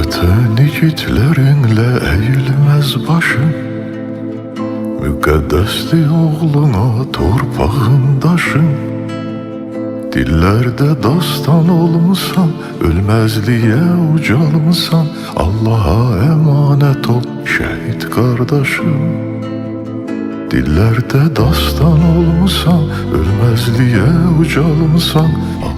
Vətən igidlərinlə əyilməz başın, müqəddəsdir oğluna torpağın daşın. Dillərdə dastan olmusan, ölməzliyə ucalmısan, Allaha əmanət ol şəhid qardaşım. Dillərdə dastan olmusan, ölməzliyə ucalmısan.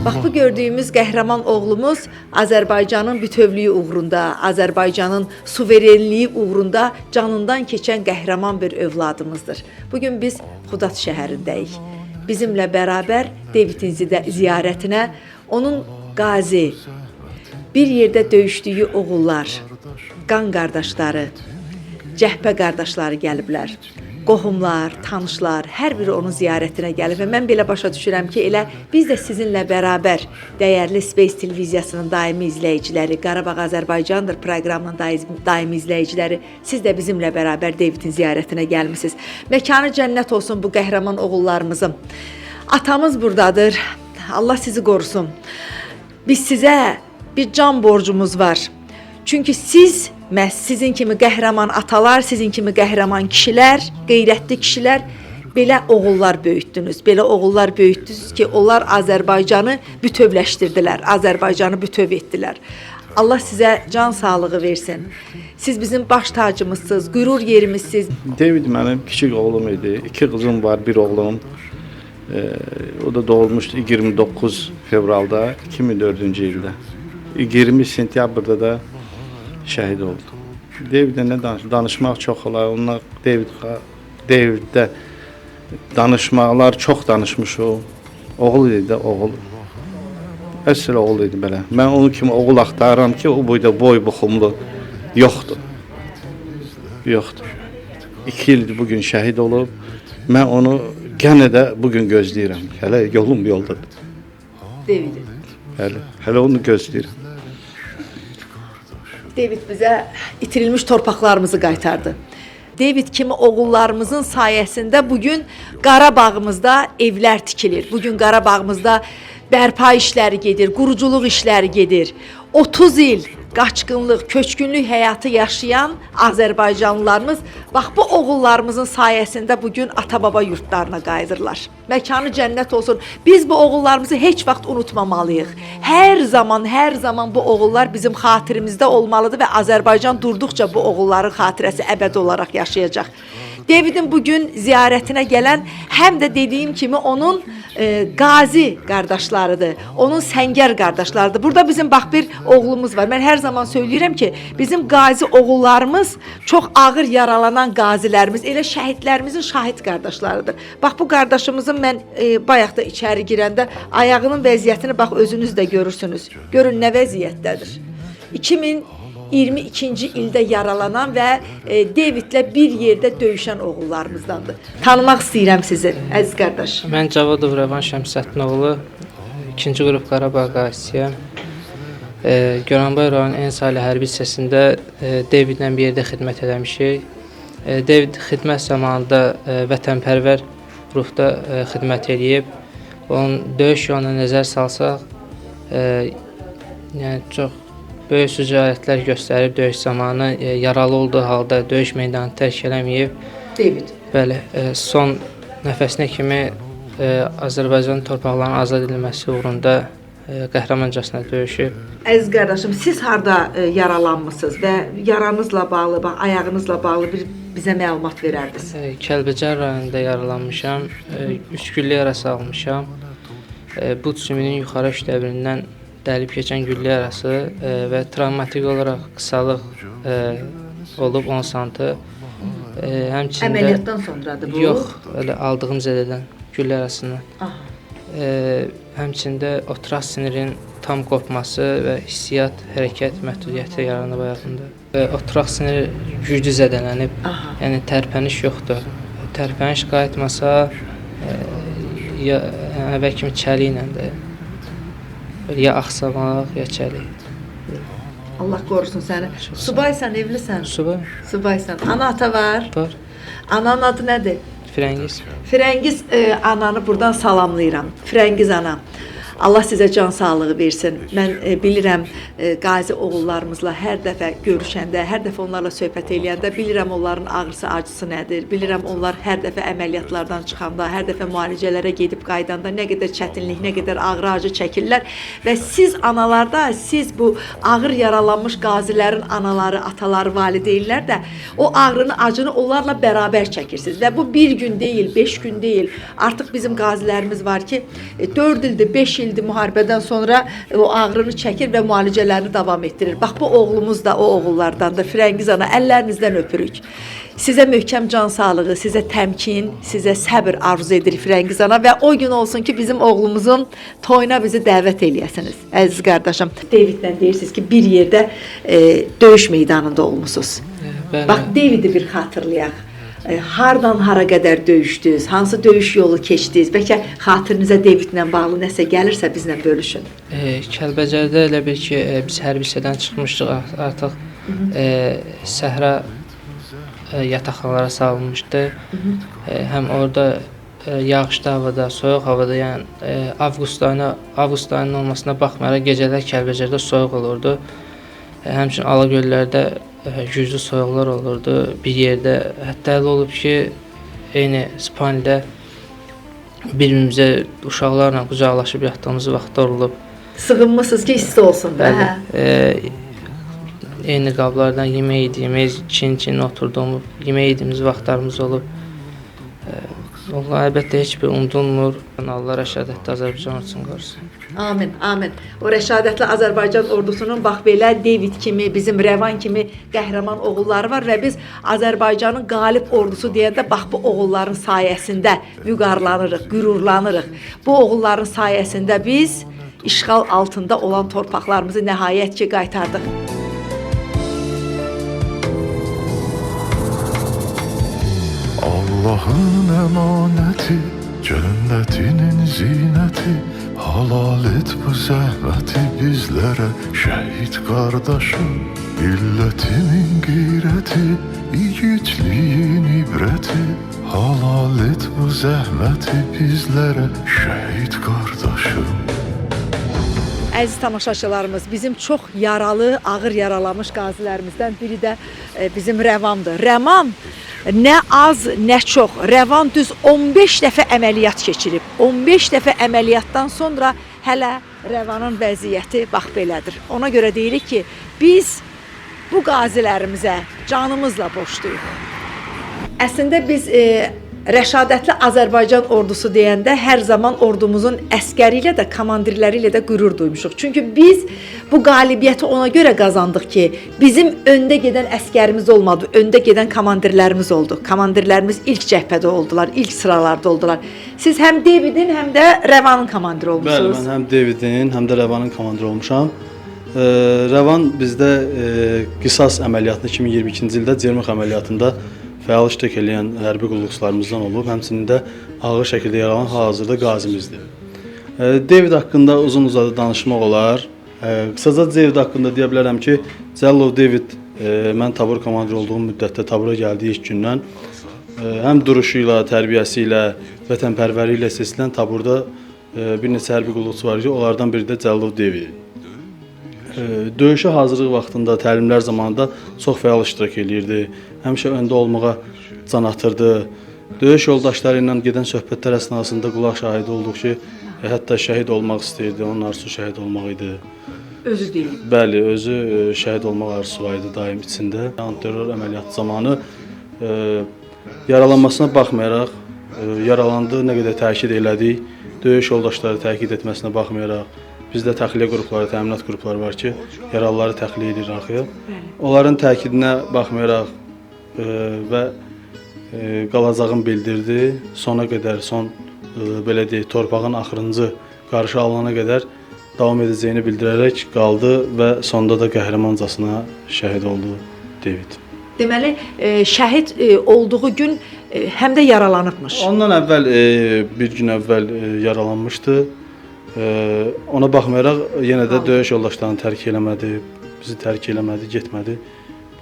Bax, bu gördüyümüz qəhrəman oğlumuz Azərbaycanın bütövlüyü uğrunda, Azərbaycanın suverenliyi uğrunda canından keçən qəhrəman bir övladımızdır. Bugün biz Xudat şəhərindəyik. Bizimlə bərabər Davidin ziyarətinə onun qazi, bir yerdə döyüşdüyü oğullar, qan qardaşları, cəhbə qardaşları gəliblər. Qohumlar, tanışlar, hər biri onun ziyarətinə gəlib və mən belə başa düşürəm ki, elə biz də sizinlə bərabər dəyərli Space televiziyasının daimi izləyiciləri, Qarabağ Azərbaycandır proqramının daimi izləyiciləri, siz də bizimlə bərabər Davidin ziyarətinə gəlmisiniz. Məkanı cənnət olsun bu qəhrəman oğullarımızın. Atamız buradadır, Allah sizi qorusun. Biz sizə bir can borcumuz var. Çünki siz, məhz sizin kimi qəhrəman atalar, sizin kimi qəhrəman kişilər, qeyrətli kişilər belə oğullar böyütdünüz. Belə oğullar böyütdünüz ki, onlar Azərbaycanı bütövləşdirdilər, Azərbaycanı bütöv etdilər. Allah sizə can sağlığı versin. Siz bizim baş tacımızsınız, qürur yerimizsiniz. David mənim kiçik oğlum idi. 2 qızım var, bir oğlum. O da doğulmuşdu 29 fevralda 2004-cü ildə. 20 sentyabrda da şəhid oldu. David'lə nə danışmaq çox olar. Onlar David'də danışmaqlar çox danışmış o. Oğul idi də oğul. Əsl oğul idi belə. Mən onun kimi oğul axtarıram ki, o boyda boy buxumlu yoxdur. Yoxdur. 2 ildir bugün şəhid olub. Mən onu gənə də bugün gözləyirəm. Hələ yolum yoldadır. David. Hələ onu gözləyirəm. David bizə itirilmiş torpaqlarımızı qaytardı. David kimi oğullarımızın sayəsində bugün Qarabağımızda evlər tikilir. Bugün Qarabağımızda bərpa işləri gedir, quruculuq işləri gedir. 30 il qaçqınlıq, köçkünlük həyatı yaşayan Azərbaycanlılarımız bax bu oğullarımızın sayəsində bugün ata-baba yurtlarına qayıdırlar. Məkanı cənnət olsun. Biz bu oğullarımızı heç vaxt unutmamalıyıq. Hər zaman bu oğullar bizim xatirimizdə olmalıdır və Azərbaycan durduqca bu oğulların xatirəsi əbədi olaraq yaşayacaq. Davidin bugün ziyarətinə gələn həm də dediyim kimi onun qazi qardaşlarıdır, onun səngər qardaşlarıdır. Burada bizim bax bir oğlumuz var. Mən hər zaman söyləyirəm ki, bizim qazi oğullarımız çox ağır yaralanan qazilərimiz, elə şəhidlərimizin şahid qardaşlarıdır. Bax bu qardaşımızın mən bayaq da içəri girəndə ayağının vəziyyətini bax özünüz də görürsünüz. Görün nə vəziyyətdədir. 2022-ci ildə yaralanan və Davidlə bir yerdə döyüşən oğullarımızdandır. Tanımaq istəyirəm sizi, əziz qardaş. Mən Cavadov Rəvan Şəmsəddinoğlu, 2-ci qrup Qarabağ qazisiyəm. Goranboy rayon Ensali hərbi hissəsində Davidlə bir yerdə xidmət eləmişik. David xidmət zamanında vətənpərvər ruhda xidmət eləyib. Onun döyüş yoluna nəzər salsaq, yəni çox böyük sücarətlər göstərib döyüş zamanı, yaralı olduğu halda döyüş meydanını tərk eləməyib. David. Bəli, son nəfəsinə kimi Azərbaycan torpaqlarının azad edilməsi uğrunda qəhrəmancasına döyüşüb. Əziz qardaşım, siz harda yaralanmısınız və yaranızla bağlı, bax, ayağınızla bağlı bizə məlumat verərdiniz? Kəlbəcər rayonunda yaralanmışam, 3 güllə yarası almışam. But sümünün yuxarı üçdəbirindən dəlib keçən güllə yarası və travmatik olaraq qısalıq olub 10 santı. Əməliyyatdan sonradır bu? Yox, elə aldığım zədədən güllə yarasını. Həmçində oturaq sinirin tam qopması və hissiyyat, hərəkət məhdudiyyəti yaranıb ayağında. Oturaq sinir güclü zədələnib, yəni tərpəniş yoxdur. Tərpəniş qayıtmasa, əvvəl kimi çəli iləndir. Ya axsamaq, ya çəli. Allah qorusun səni. Subaysan, evlisən? Subay. Subaysan. Ana ata var? Var. Ananın adı nədir? Firəngiz. Firəngiz ananı buradan salamlayıram. Firəngiz anam. Allah sizə can sağlığı versin. Mən bilirəm qazi oğullarımızla hər dəfə görüşəndə, hər dəfə onlarla söhbət eləyəndə bilirəm onların ağrısı, acısı nədir. Bilirəm onlar hər dəfə əməliyyatlardan çıxanda, hər dəfə müalicələrə gedib qaydanda nə qədər çətinlik, nə qədər ağrı, acı çəkirlər və siz analarda, siz bu ağır yaralanmış qazilərin anaları, ataları, valideynlər də o ağrını, acını onlarla bərabər çəkirsiniz və bu bir gün deyil, 5 gün deyil. Artıq bizim qazilərimiz var ki, 4 ildir, 5 ildir müharibədən sonra o ağrını çəkir və müalicələrini davam etdirir. Bax, bu oğlumuz da o oğullardandır. Firəngiz ana, əllərinizdən öpürük. Sizə möhkəm can sağlığı, sizə təmkin, sizə səbr arzu edirik Firəngiz ana və o gün olsun ki, bizim oğlumuzun toyuna bizi dəvət eləyəsiniz. Əziz qardaşım, Davidlə deyirsiniz ki, bir yerdə döyüş meydanında olmusunuz. Bəli. Bax, Davidi bir xatırlayaq. Hardan hara qədər döyüşdünüz, hansı döyüş yolu keçdiniz, bəlkə xatirinizə Davidlə bağlı nəsə gəlirsə bizlə bölüşün. Kəlbəcərdə elə bir ki, biz hərbi hissədən çıxmışdıq artıq. Səhra yataqxanalara salınmışdı. Həm orada yağışlı havada, soyuq havada, yəni avqust ayının olmasına baxmayaraq gecələr Kəlbəcərdə soyuq olurdu. Həmçinin Alagöllərdə güclü soyuqlar olurdu. Bir yerdə hətta elə olub ki, eyni Spanidə bir-birimizə uşaqlarla qucaqlaşıb yatdığımız vaxtlar olub. Sığınmısınız ki, isti olsun da. Bəli. Eyni qablardan yemək yediyimiz, çin-çin oturduğumuz, yemək yediyimiz vaxtlarımız olub. Allah əlbəttə heç bir unudulmur. Allah rəşadətli Azərbaycan üçün qorusun. Amin, amin. O rəşadətli Azərbaycan ordusunun bax belə David kimi, bizim Rəvan kimi qəhrəman oğulları var və biz Azərbaycanın qalib ordusu deyəndə bax bu oğulların sayəsində vüqarlanırıq, qürurlanırıq. Bu oğulların sayəsində biz işğal altında olan torpaqlarımızı nəhayət ki qaytardıq. Allah'ın emaneti, cennetinin zineti, halal et bu zəhməti bizlərə, şəhid qardaşım. Milletimin qeyrəti, yiğitliyin ibrəti, halal et bu zəhməti bizlərə, şəhid qardaşım. Əziz tamaşaçılarımız, bizim çox yaralı, ağır yaralamış qazilərimizdən biri də bizim Rəvandır. Rəvan nə az, nə çox. Rəvan düz 15 dəfə əməliyyat keçirib. 15 dəfə əməliyyatdan sonra hələ Rəvanın vəziyyəti bax belədir. Ona görə deyirik ki, biz bu qazilərimizə canımızla borcluyuq. Əslində biz rəşadətli Azərbaycan ordusu deyəndə hər zaman ordumuzun əskəri ilə də, komandirləri ilə də qürur duymuşuq. Çünki biz bu qalibiyyəti ona görə qazandıq ki, bizim öndə gedən əskərimiz olmadı, öndə gedən komandirlərimiz oldu. Komandirlərimiz ilk cəbhədə oldular, ilk sıralarda oldular. Siz həm Davidin, həm də Rəvanın komandiri olmuşsunuz. Bəli, mən həm Davidin, həm də Rəvanın komandiri olmuşam. Rəvan bizdə qisas əməliyyatını 2022-ci ildə Cermix əməliyyatında fəal iştirak edən hərbi qulluqçularımızdan olub, həmçinin də ağır şəkildə yaralanan hal-hazırda qazimizdir. David haqqında uzun-uzadı danışmaq olar. Qısaca David haqqında deyə bilərəm ki, Cəllov David mən tabur komandiri olduğum müddətdə tabura gəldiyi ilk gündən həm duruşu ilə, tərbiyəsi ilə, vətənpərvərliyi ilə seçilən taburda bir neçə hərbi qulluqçu var ki, onlardan biri də Cəllov David. Döyüşə hazırlıq vaxtında, təlimlər zamanında çox fəal iştirak edirdi. Həmişə öndə olmağa can atırdı. Döyüş yoldaşları ilə gedən söhbətlər əsnasında qulaq şahidi olduq ki, hətta şəhid olmaq istəyirdi. Onun arzusu şəhid olmaq idi. Özü deyil. Bəli, özü şəhid olmaq arzusu var idi daim içində. Antiterror əməliyyatı zamanı yaralanmasına baxmayaraq, yaralandığı nə qədər təkid elədik, döyüş yoldaşları təkid etməsinə baxmayaraq, bizdə təxliyə qrupları, təminat qrupları var ki, yaralıları təxliyə edir arxaya. Onların təkidinə baxmayaraq və qalacağını bildirdi. Sona qədər, belə deyək, torpağın axırıncı qarşı alana qədər davam edəcəyini bildirərək qaldı və sonda da qəhrəmancasına şəhid oldu David. Deməli, şəhid olduğu gün həm də yaralanıbmış. Ondan əvvəl, bir gün əvvəl yaralanmışdı. Ona baxmayaraq yenə də döyüş yoldaşlarını tərk eləmədi, bizi tərk eləmədi, getmədi.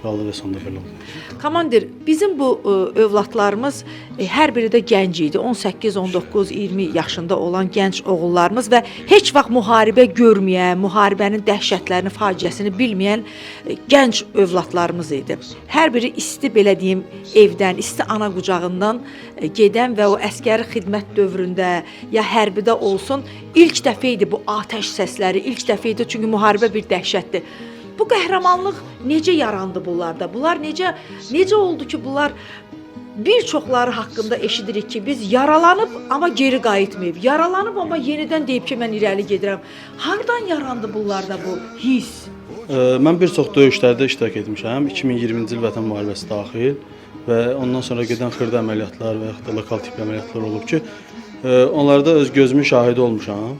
qaldı və sonda belə oldu. Komandir, bizim bu övladlarımız hər biri də gənc idi. 18, 19, 20 yaşında olan gənc oğullarımız və heç vaxt müharibə görməyən, müharibənin dəhşətlərini, faciəsini bilməyən gənc övladlarımız idi. Hər biri isti belə deyim evdən, isti ana qucağından gedən və o əskəri xidmət dövründə ya hərbidə olsun, ilk dəfə idi bu atəş səsləri, ilk dəfə idi çünki müharibə bir dəhşətdir. Bu qəhrəmanlıq necə yarandı bunlarda? Bunlar necə oldu ki, bunlar bir çoxları haqqında eşidirik ki, biz yaralanıb amma geri qayıtmayıb. Yaralanıb amma yenidən deyib ki, mən irəli gedirəm. Hardan yarandı bunlarda bu hiss? Mən bir çox döyüşlərdə iştirak etmişəm. 2020-ci il Vətən müharibəsi daxil və ondan sonra gedən xırda əməliyyatlar və yaxud da lokal tip əməliyyatlar olub ki, onlarda öz gözümün şahidi olmuşam.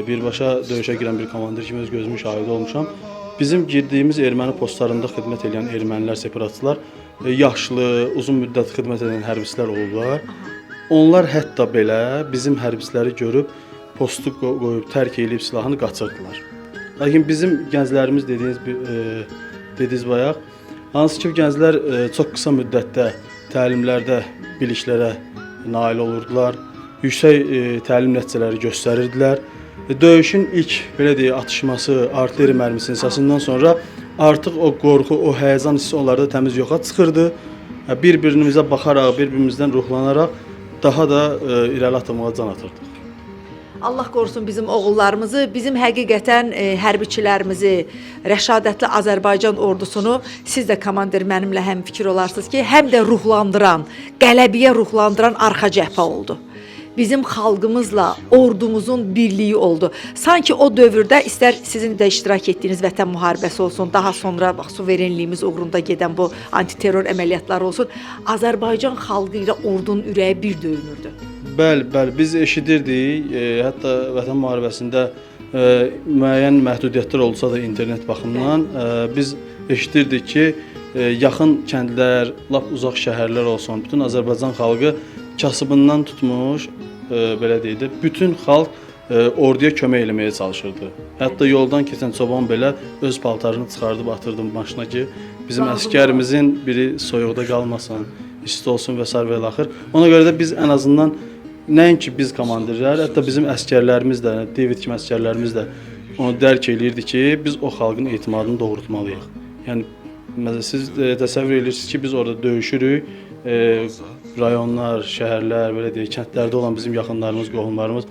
Birbaşa döyüşə girən bir komandir kimi öz gözümün şahidi olmuşam. Bizim girdiyimiz erməni postlarında xidmət edən ermənilər, separatçılar yaşlı, uzun müddət xidmət edən hərbçilər olublar. Onlar hətta belə bizim hərbçiləri görüb postu qoyub tərk edib silahını qaçırdılar. Lakin bizim gənclərimiz dediniz bayaq, hansı ki gənclər çox qısa müddətdə təlimlərdə biliklərə nail olurdular, yüksək təlim nəticələri göstərirdilər. Döyüşün ilk belə deyək atışması, artilleriya mərmisinin səsindən sonra artıq o qorxu, o həyəcan hissi onlarda təmiz yoxa çıxırdı. Bir-birimizə baxaraq, bir-birimizdən ruhlanaraq daha da irəli atmağa can atırdıq. Allah qorusun bizim oğullarımızı, bizim həqiqətən hərbiçilərimizi, rəşadətli Azərbaycan ordusunu siz də komandir mənimlə həmfikir olarsınız ki, həm də ruhlandıran, qələbiyə ruhlandıran arxa cəbhə oldu. Bizim xalqımızla ordumuzun birliyi oldu. Sanki o dövrdə istər sizin də iştirak etdiyiniz Vətən müharibəsi olsun, daha sonra bax suverenliyimiz uğrunda gedən bu antiterror əməliyyatları olsun, Azərbaycan xalqı ilə ordunun ürəyi bir döyünürdü. Bəli, biz eşidirdik, hətta Vətən müharibəsində müəyyən məhdudiyyətlər olsa da internet baxımından biz eşidirdik ki, yaxın kəndlər, lap uzaq şəhərlər olsun, bütün Azərbaycan xalqı kasıbından tutmuş, belə deyək də, bütün xalq orduya kömək eləməyə çalışırdı. Hətta yoldan keçən çoban belə öz paltarını çıxardıb atırdı maşına ki, bizim əskərimizin biri soyuqda qalmasın, isti olsun və s. və axır. Ona görə də biz ən azından nəinki biz komandirlər, hətta bizim əskərlərimiz də, David kimi əskərlərimiz də onu dərk eləyirdi ki, biz o xalqın etimadını doğrultmalıyıq. Yəni siz təsəvvür edirsiniz ki, biz orada döyüşürük, rayonlar, şəhərlər, belə deyək, kəndlərdə olan bizim yaxınlarımız, qohumlarımız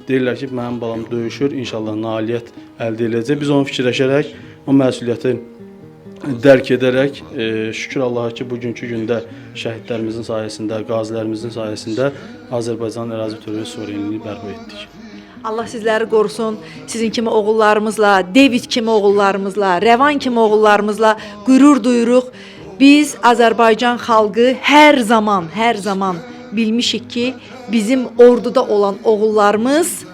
deyirlər ki, mənim balam döyüşür, inşallah nailiyyət əldə edəcək. Biz onu fikirləşərək, o məsuliyyəti dərk edərək, şükür Allaha ki, bugünkü gündə şəhidlərimizin sayəsində, qazilərimizin sayəsində Azərbaycan ərazi bütövlüyü suverenliyini bərpa etdik. Allah sizləri qorusun, sizin kimi oğullarımızla, David kimi oğullarımızla, Rəvan kimi oğullarımızla qürur duyuruq. Biz Azərbaycan xalqı hər zaman bilmişik ki, bizim orduda olan oğullarımız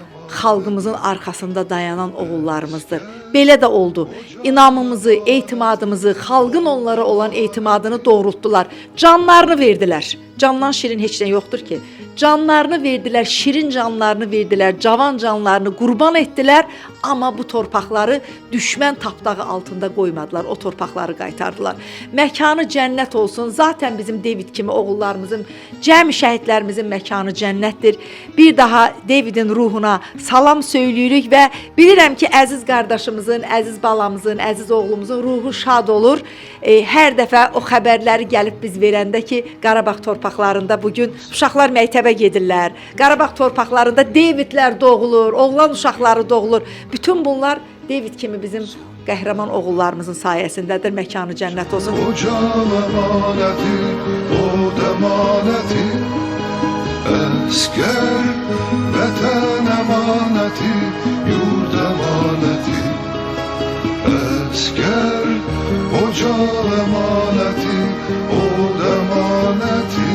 xalqımızın arxasında dayanan oğullarımızdır. Belə də oldu. İnamımızı, etimadımızı, xalqın onlara olan etimadını doğrultdular. Canlarını verdilər. Candan şirin heç nə yoxdur ki. Canlarını verdilər, şirin canlarını verdilər, cavan canlarını qurban etdilər, amma bu torpaqları düşmən tapdağı altında qoymadılar, o torpaqları qaytardılar. Məkanı cənnət olsun, zaten bizim David kimi oğullarımızın, cəmi şəhidlərimizin məkanı cənnətdir. Bir daha Davidin ruhuna salam söyləyirik və bilirəm ki, əziz qardaşımızın, əziz balamızın, əziz oğlumuzun ruhu şad olur. Hər dəfə o xəbərləri gəlib biz verəndə ki, Qarabağ torpaqlarında bugün uşaqlar məktəbə gedirlər. Qarabağ torpaqlarında Davidlər doğulur, oğlan uşaqları doğulur. Bütün bunlar David kimi bizim qəhrəman oğullarımızın sayəsindədir. Məkanı cənnət olsun. O can əmanəti, o dəmanəti, əskər, vətən əmanəti, yurd əmanəti, əskər, o can əmanəti, o dəmanəti.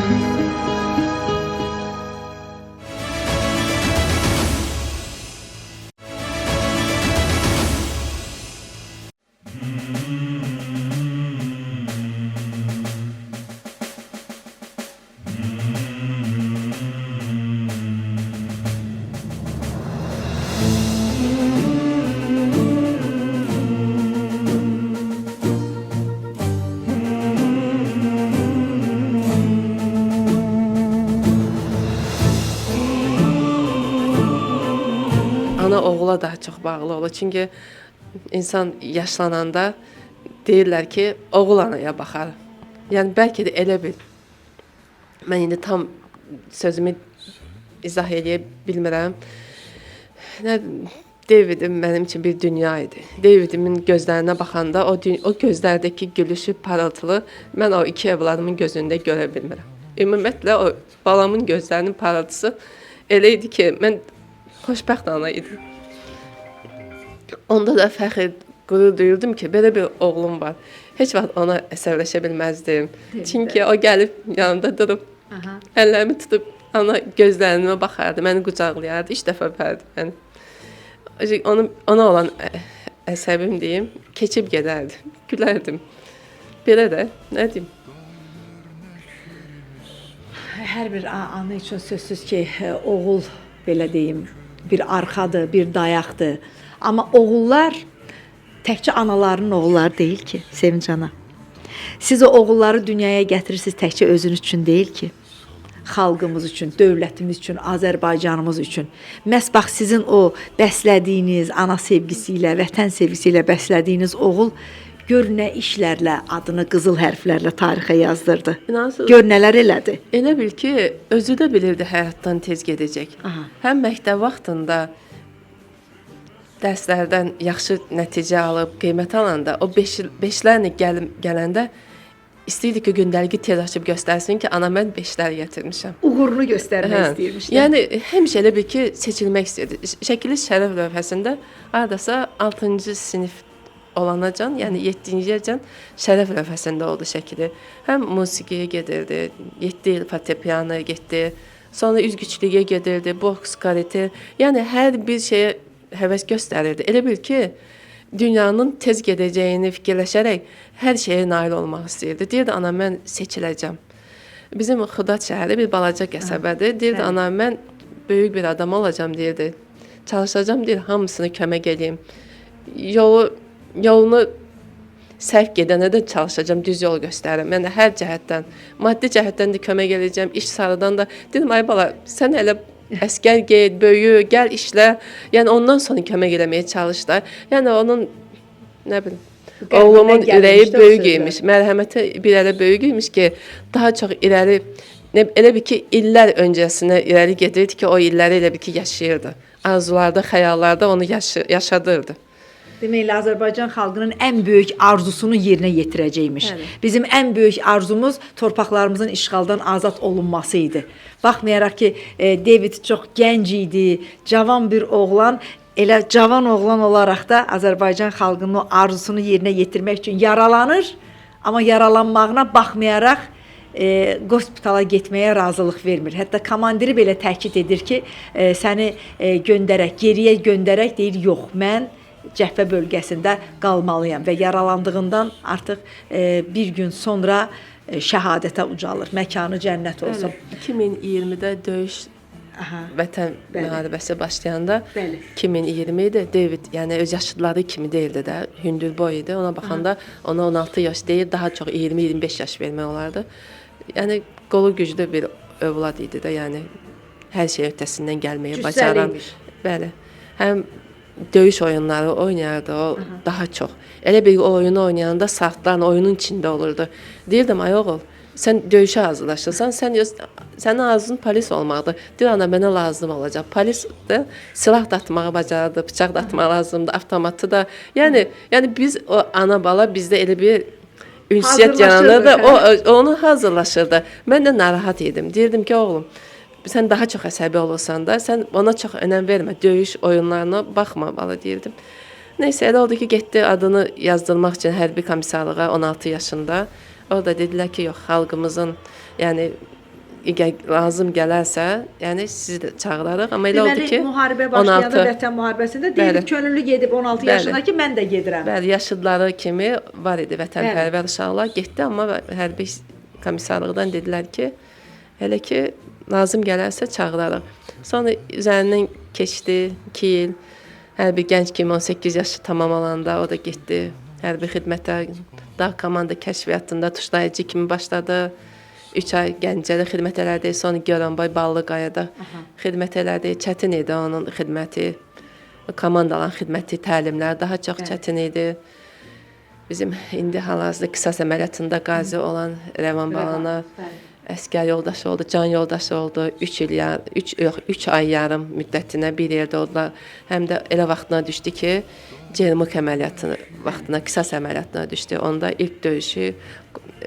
ana oğula daha çox bağlı olur. Çünki insan yaşlananda deyirlər ki, oğul anaya baxar. Yəni bəlkə də elə bil. Mən indi tam sözümü izah edə bilmirəm. Nə Davidim mənim üçün bir dünya idi. Davidimin gözlərinə baxanda o gözlərdəki gülüşü parıltılı mən o iki övladımın gözündə görə bilmirəm. Ümumiyyətlə o balamın gözlərinin parıltısı elə idi ki, mən xoşbəxt ana idim. Onda da fəxr, qürur duyurdum ki, belə bir oğlum var. Heç vaxt ona əsəbləşə bilməzdim. Çünki o gəlib yanımda durub, əllərimi tutub ana gözlərimə baxardı, məni qucaqlayardı, 3 dəfə öpərdi məni. Ona olan əsəbim deyim, keçib gedərdi, gülərdim. Belə də, nə deyim? Hər bir ana üçün sözsüz ki, oğul belə deyim, bir arxadır, bir dayaqdır. Amma oğullar təkcə anaların oğulları deyil ki, Sevinç ana. Siz o oğulları dünyaya gətirirsiniz təkcə özünüz üçün deyil ki, xalqımız üçün, dövlətimiz üçün, Azərbaycanımız üçün. Məhz bax sizin o bəslədiyiniz ana sevgisi ilə, vətən sevgisi ilə bəslədiyiniz oğul gör nə işlərlə adını qızıl hərflərlə tarixə yazdırdı. İnansız. Gör nələr elədi. Elə bil ki, özü də bilirdi həyatdan tez gedəcək. Aha. Həm məktəb vaxtında dərslərdən yaxşı nəticə alıb, qiymət alanda, o beşlərlə gələndə istəyirdi ki, gündəligi tez açıb göstərsin ki, ana mən beşlər gətirmişəm. Uğurunu göstərmək istəyirmişdi. Yəni həmişə elə bil ki, seçilmək istəyirdi. Şəkili şərəf lövhəsində hardasa 6-cı sinif olanacan, yəni 7-ci şərəf lövhəsində oldu şəkili. Həm musiqiyə gedirdi, 7 il fortepiano getdi, sonra üzgüçlüyə gedirdi, boks, karate, yəni hər bir şeyə həvəs göstərirdi. Elə bil ki, dünyanın tez gedəcəyini fikirləşərək hər şeyə nail olmaq istəyirdi. Deyirdi, ana, mən seçiləcəm. Bizim Xudat şəhəri bir balaca qəsəbədir. Deyirdi, ana, mən böyük bir adam olacam, deyirdi. Çalışacağam, deyir, hamısını kömək edeyim. Yolunu səhv gedənə də çalışacağam, düz yol göstərirəm. Yəni hər cəhətdən, maddi cəhətdən də kömək edəcəm, iş sarıdan da. Dedim, ay bala, sən elə əskər get, böyü, gəl işlə. Yəni ondan sonra kömək eləməyə çalışdı. Yəni onun nə bilim, oğlumun ürəyi böyük imiş, mərhəməti bir elə böyük imiş ki, daha çox irəli, elə bil ki, illər öncəsinə irəli gedirdi ki, o illəri elə bil ki, yaşayırdı. Arzularda, xəyallarda onu yaşadırdı. Demək, Azərbaycan xalqının ən böyük arzusunu yerinə yetirəcəkmiş. Bizim ən böyük arzumuz torpaqlarımızın işğaldan azad olunması idi. Baxmayaraq ki, David çox gənc idi, cavan bir oğlan, elə cavan oğlan olaraq da Azərbaycan xalqının o arzusunu yerinə yetirmək üçün yaralanır, amma yaralanmağına baxmayaraq qospitala getməyə razılıq vermir. Hətta komandiri belə təkid edir ki, səni göndərək, geriyə göndərək deyir, yox, mən cəbhə bölgəsində qalmalıyam və yaralandığından artıq bir gün sonra şəhadətə ucalır. Məkanı cənnət olsun. 2020-də döyüş vətən müharibəsi başlayanda 2020 idi. David, yəni öz yaşıdları kimi deyildi də, hündürboy idi. Ona baxanda ona 16 yaş deyil, daha çox 20-25 yaş vermək olardı. Yəni qolu güclü bir övlad idi də, yəni hər şey öhdəsindən gəlməyə bacaran. Bəli. Həm döyüş oyunları oynayardı o daha çox. Elə bir oyunu oynayanda saatlarla oyunun içində olurdu. Deyirdim, ay oğul, sən döyüşə hazırlaşırsan, sənin arzun polis olmaqdır. Deyir, ana, mənə lazım olacaq. Polis də silah da atmağı bacarırdı, bıçaq da atmağı lazımdı, avtomatı da. Yəni biz o ana bala bizdə elə bir ünsiyyət yaranırdı. O onu hazırlaşırdı. Mən də narahat idim. Deyirdim ki, oğlum, sən daha çox əsəbi olursan da, sən ona çox önəm vermə, döyüş oyunlarına baxma, bala deyirdim. Nəysə, elə oldu ki, getdi adını yazdırmaq üçün hərbi komissarlığa 16 yaşında. Orada dedilər ki, yox, xalqımızın, yəni lazım gələrsə, yəni sizi də çağırarıq. Amma elə oldu ki, deməli, müharibə başlayanda vətən müharibəsində David könüllü gedib 16 yaşında ki, mən də gedirəm. Bəli, yaşıdları kimi var idi vətənpərvər uşaqlar, getdi, amma hərbi komissarlıqdan dedilər ki, hələ ki, lazım gələrsə çağırarıq. Sonra üzərindən keçdi 2 il. Hərbi gənc kimi 18 yaşı tamam alanda o da getdi. Hərbi xidmətə, dağ komanda kəşfiyyatında tuşlayıcı kimi başladı. 3 ay Gəncədə xidmət elədi. Sonra Göranboy Ballıqayada xidmət elədi. Çətin idi onun xidməti. komandaların xidməti, təlimlər daha çox çətin idi. Bizim indi hal-hazırda qisas əməliyyatında qazi olan Rəvan balana əsgər yoldaşı oldu, can yoldaşı oldu. 3 ay yarım müddətinə bir yerdə oldular. Həm də elə vaxtına düşdü ki, Cermuk əməliyyatı vaxtına, qisas əməliyyatına düşdü. Onda ilk döyüşü,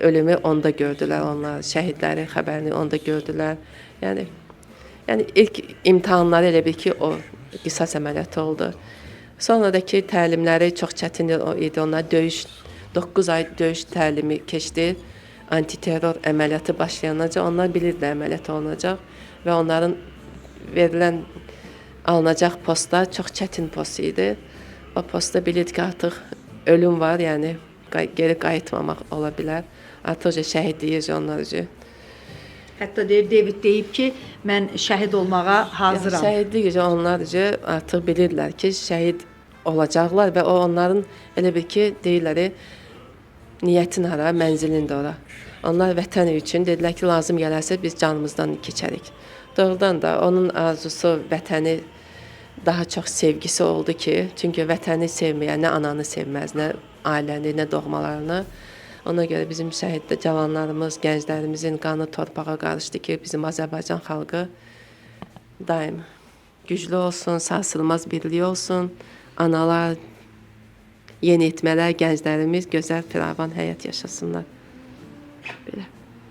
ölümü onda gördülər onlar. Şəhidlərin xəbərini onda gördülər. Yəni ilk imtahanları elə bil ki, o qisas əməliyyatı oldu. Sonradakı təlimləri çox çətin idi. Onlar 9 ay döyüş təlimi keçdi. Antiterror əməliyyatı başlayanca onlar bilirdilər əməliyyat olunacaq və onların verilən alınacaq postlar çox çətin post idi. O postda bilirdik ki, artıq ölüm var, yəni geri qayıtmamaq ola bilər. Artıq şəhidliyiz onlar üçün. Hətta David deyib ki, mən şəhid olmağa hazıram. Şəhidlik üçün onlar üçün artıq bilirdilər ki, şəhid olacaqlar və o onların elə bil ki, deyirlər, niyyətin hara, mənzilin də ora. Onlar vətən üçün dedilər ki, lazım gələrsə biz canımızdan keçərik. Doğrudan da onun arzusu, vətəni daha çox sevgisi oldu ki, çünki vətəni sevməyən nə ananı sevməz, nə ailəni, nə doğmalarını. Ona görə bizim şəhiddə cavanlarımız, gənclərimizin qanı torpağa qarışdı ki, bizim Azərbaycan xalqı daim güclü olsun, sarsılmaz birliyi olsun. Analar, yeniyetmələr, gənclərimiz gözəl, firavan həyat yaşasınlar. Belə.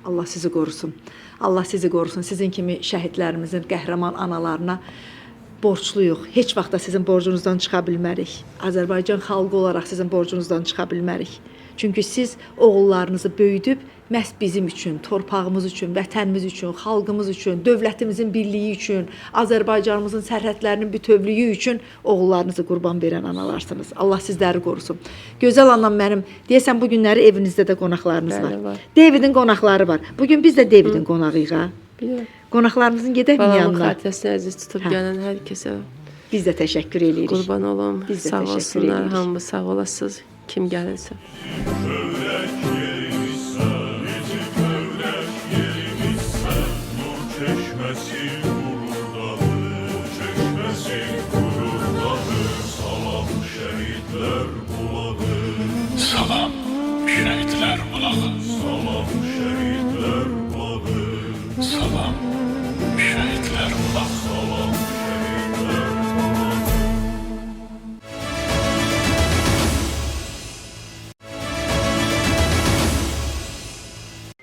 Allah sizi qorusun. Allah sizi qorusun. Sizin kimi şəhidlərimizin qəhrəman analarına borcluyuq. Heç vaxt da sizin borcunuzdan çıxa bilmərik. Azərbaycan xalqı olaraq sizin borcunuzdan çıxa bilmərik. Çünki siz oğullarınızı böyüdüb məhz bizim üçün, torpağımız üçün, vətənimiz üçün, xalqımız üçün, dövlətimizin birliyi üçün, Azərbaycanımızın sərhədlərinin bütövlüyü üçün oğullarınızı qurban verən analarsınız. Allah sizləri qorusun. Gözəl anam mənim, deyəsən bu günləri evinizdə də qonaqlarınız var. Var. Davidin qonaqları var. Bugün biz də Davidin qonağıyıq ha. Bilirəm. Qonaqlarımızın gedək mi Balamın yanına? xatirəsini əziz tutub gələn hər kəsə Biz də təşəkkür edirik. qurban olum. Biz də Sağ təşəkkür olsunlar, edirik. hamı sağ olasınız. Kim gəlirsə. Çeşmesi gururdadır, çeşmesi gururdadır. Salam şehitler bulağı. Salam şehitler bulağı. Salam şehitler bulağı. Salam şehitler bulağı. Salam şehitler bulağı.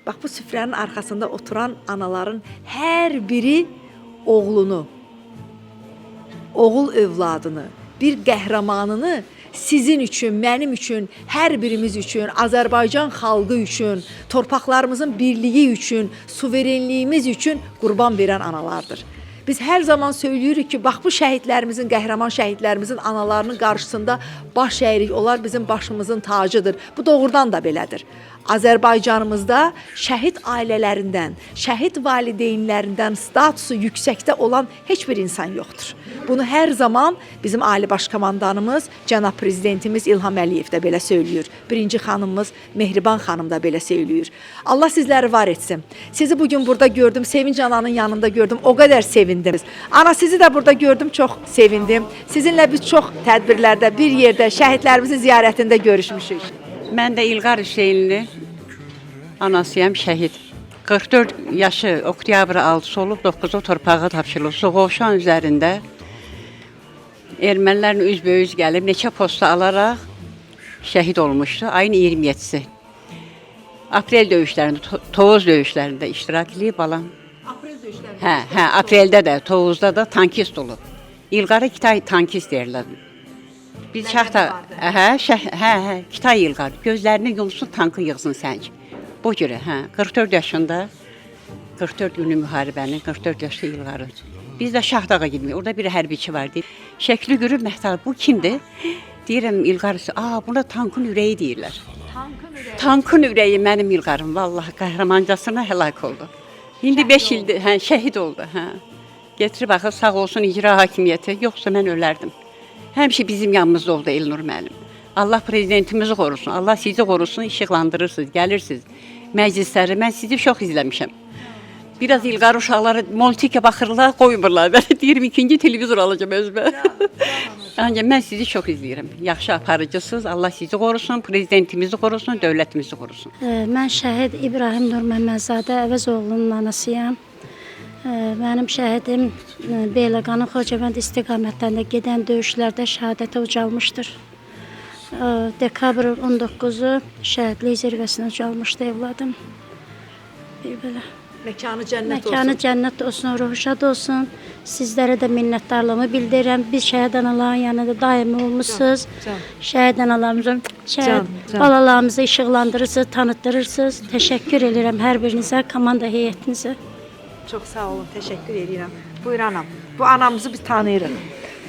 Bax bu süfrənin arxasında oturan anaların hər biri oğlunu, oğul övladını, bir qəhrəmanını sizin üçün, mənim üçün, hər birimiz üçün, Azərbaycan xalqı üçün, torpaqlarımızın birliyi üçün, suverenliyimiz üçün qurban verən analardır. Biz hər zaman söyləyirik ki, bax bu şəhidlərimizin, qəhrəman şəhidlərimizin analarının qarşısında baş əyirik. Onlar bizim başımızın tacıdır. Bu doğrudan da belədir. Azərbaycanımızda şəhid ailələrindən, şəhid valideynlərindən statusu yüksəkdə olan heç bir insan yoxdur. Bunu hər zaman bizim Ali Baş Komandanımız, cənab prezidentimiz İlham Əliyev də belə söylüyor. Birinci xanımımız Mehriban xanım da belə söylüyor. Allah sizləri var etsin. Sizi bugün burada gördüm, Sevinç ananın yanında gördüm. O qədər sevindim. Ana sizi də burada gördüm, çox sevindim. Sizinlə biz çox tədbirlərdə, bir yerdə, şəhidlərimizin ziyarətində görüşmüşük. Mən də İlqar Hüseynli anasıyam, şəhid. 44 yaşı oktyabr 6-sı olub, 9-u torpağa tapşırılıb. Soğovşan üzərində ermənilərin üzböyüz gəlib, neçə posta alaraq şəhid olmuşdu. Ayın 27-si. Aprel döyüşlərində, Tovuz döyüşlərində iştirak edib balam. Aprel döyüşlərində? Hə, apreldə də, Tovuzda da tankist olub. İlqara Kitay tankist deyirlər. Biz şaxta, Kitay İlqar, gözlərini yumsun, tankı yığsın sənc. Bu cürə, 44 yaşında, 44 günlük müharibənin, 44 yaşlı İlqarı. Biz də Şahdağa gitmiyor, orada bir hərbiçi var deyir. Şəkli görüb Məhtar, bu kimdir? Deyirəm İlqarısı, buna tankın ürəyi deyirlər. Tankın ürəyi mənim İlqarım, vallahi qəhrəmancasına həlak oldu. İndi 5 ildir, şəhid oldu. Getirib baxır, sağ olsun icra hakimiyyəti, yoxsa mən ölərdim. Həmişə bizim yanımızda oldu Elnur müəllim. Allah prezidentimizi qorusun, Allah sizi qorusun, işıqlandırırsınız, gəlirsiniz məclisləri. Mən sizi çox izləmişəm. Biraz İlqar uşaqları multika baxırlar, qoymurlar. Mən deyirəm ikinci televizor alacağam özümə. Ancaq mən sizi çox izləyirəm. Yaxşı aparıcısınız. Allah sizi qorusun, prezidentimizi qorusun, dövlətimizi qorusun. Mən şəhid İbrahim Nur Məmmədzadə Əvəzoğlunun anasıyam. Mənim şəhidim Beyləqanın Xocavənd istiqamətlərində gedən döyüşlərdə şəhadətə ucalmışdır. Dekabrın 19-u şəhidlik zirvəsinə ucalmışdı evladım. Belə. Məkanı cənnət Məkanı olsun. cənnət olsun, ruhu şad olsun. Sizlərə də minnətdarlığımı bildirirəm. Biz şəhid anaların yanında daimi olmusunuz. Şəhid analarımızın, şəhid balalarımızı işıqlandırırsınız, tanıtdırırsınız. Təşəkkür edirəm hər birinizə, komanda heyətinizə. Çox sağ olun, təşəkkür edirəm. Buyur anam. Bu anamızı biz tanıyırıq.